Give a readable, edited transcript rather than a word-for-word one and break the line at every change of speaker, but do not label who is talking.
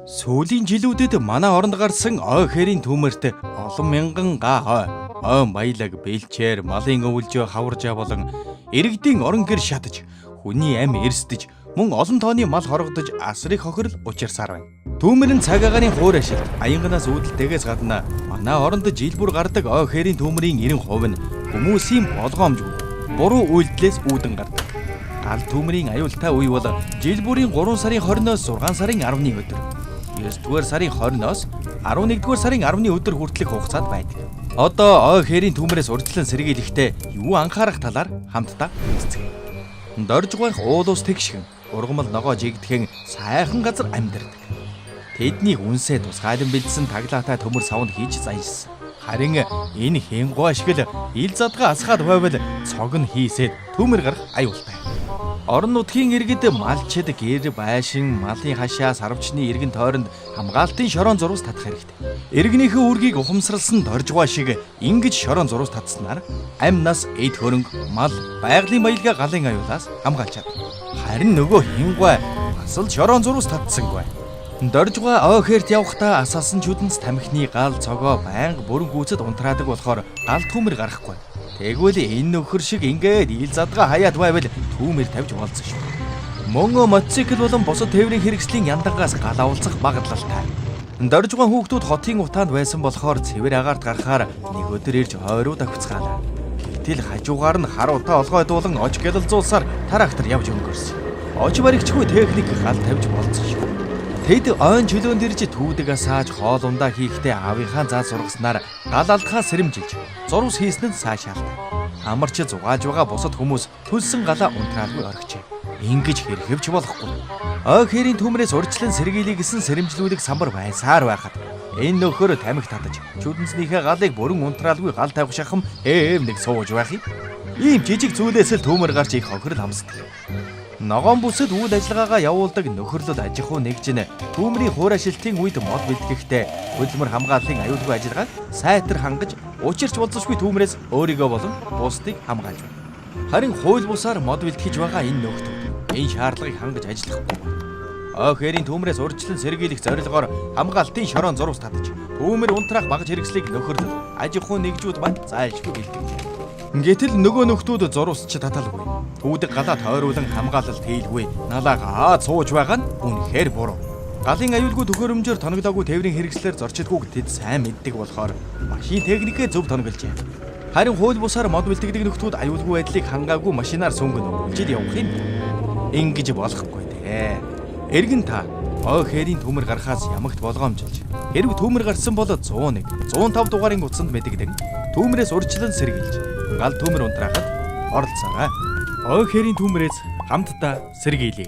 Сүүлийн жилүүдэд манай оронд гарсан ой хэрийн түүмэрт олон мянган га ой маялаг бэлчээр малын өвөлжөө хаваржаа болон иргэдийн орон гэр шатаж хүний амь эрсдэж мөн олон тооны мал хоргодож асрыг хохирол учирсаар байна. Түүмэр нь цаг агаарын хуур ашиг аянганаас үүдэлтэйгээс гадна манай оронд жил бүр гардаг ой хэрийн түүмрийн 90% нь хүмүүсийн болгоомжгүй буруу үйлдэлээс үүдэн гардаг. Гал түүмрийн аюултай үе бол жил бүрийн 3 сарын 20-оос 6 сарын 10-ны өдөр. 9-р сарын 20-оос 11-р сарын 10-ны өдөр хүртэлх хугацаанд байдаг. Одоо ой хэрийн түүмрээс урьдчилан сэргийлэхдээ юу анхаарах талаар хамтдаа хэлцгээе. Дорж гойх уул ус тэгшхэн, ургамал ногоо жигдэхэн сайхан газар амьдардаг. Тэдний үнсээ тусгайлан бэлдсэн таглаатай төмөр савнд хийж зайлшсан. Харин энэ хингуй ашигл ил задгаа асгаад байвал цог нь хийсээд төмөр гарах аюултай. Орон нутгийн иргэд малчид гэр байшин малын хашаа сарвчны иргэн тойронд хамгаалтын шорон зурвас татах хэрэгтэй. Иргэнийхээ үргийг ухамсарласан доржгоо шиг ингэж шорон зурвас татснаар амь нас эд хөрөнгө мал байгалийн баялгаа галын аюулаас хамгаалж чадна. Харин нөгөө хингуй бас л шорон зурвас татсангүй. Доржгоо ой хэрт явахдаа асаасан чүдэнц тамхины гал цогоо байнга бүрэн гүйцэд унтраадаг болохоор гал түүмэр гарахгүй. Тэгвэл энэ нөхөр шиг ингээд ил задгаа хаяад байвал түүмэр тавьж болцсон шүү. Мөн мотоцикл болон бусад тээврийн хэрэгслийн яндагаас гал авалцах магадлалтай. Доржгоо хүүхдүүд хотын утаанд байсан болохоор цэвэр агаарт гарахаар нэг өдөр ирж хойроо давхицгаалаа. Гэтэл хажуугаар нь хар утаа олгойдуулан ож гялалзуулсаар трактор явж өнгөрсөн. Ож баригчгүй техник гал тавьж болцсон шүү. Тэд ойн чөлөөнд ирж түүдэг асааж хоол ундаа хийхдээ аавынхаа заа зургаснаар гал алдхаа сэрэмжилж зурвас хийсэнд цаашаалтай. Амарч зугааж байгаа бусад хүмүүс төлсөн галаа унтраалгүй орхижээ. Ингэж хэрхэвч болохгүй. Ой хэрийн түүмрээс урьдчилан сэргийлье гэсэн сэрэмжлүүлэг самбар байсаар байхад энэ нөхөр тамхи татаж чүдэнцнийхээ галыг бүрэн унтраалгүй гал тавих шахам нэг сууж байх юм. Ийм жижиг зүйлээс л түүмэр гарч их хохирол амсдаг. Ногоон бүсэд үйл ажиллагаагаа явуулдаг нөхөрлөл аж ахуй нэгжин түүмрийн хуур ашиглалтын үед мод бэлтгэхдээ хөдөлмөр хамгааллын аюулгүй ажиллагааг сайтар хангаж учирч болзошгүй түүмрээс өөрийгөө болон бусдыг хамгаалж байна. Харин хууль бусаар мод бэлтгэж байгаа энэ нөхдүүд энэ шаардлагыг хангаж ажиллахгүй. Ой хэрийн түүмрээс урьдчилан сэргийлэх зорилгоор хамгаалтын шорон зурвас татаж түүмэр унтраах багж хэрэгслийг нөхөрлөл аж ахуй нэгжүүд манд зайлшгүй бэлтгэв. Гэтэл нөгөө нөхдүүд зурвасч таталгүй. Түүдэг галаа тойруулан хамгаалалт хийлгүй. Налаагаа цууж байгаа нь үнэхээр буруу. Галын аюулгүй төхөөрөмжөөр тоноглоогүй тээврийн хэрэгслээр зорчдгүйг тэд сайн мэддэг болохоор машин техникээ зөв тоногложээ. Харин хууль бусаар мод бэлтгэдэг нөхдүүд аюулгүй байдлыг хангаагүй машинаар сүнгэн үржилж явах юм. Ингэж болохгүй дээ. Эргэн та ой хэрийн түүмэр гарахаас ямагт болгоомжилж хэрэг түүмэр гарсан бол 101, 105 дугаарын утсанд мэдэгдэн түүмрээс урьдчилан сэргийлж гал түүмэр унтраахад оролцоорой. Ой хэрийн түүмрээс хамтдаа сэргийлье.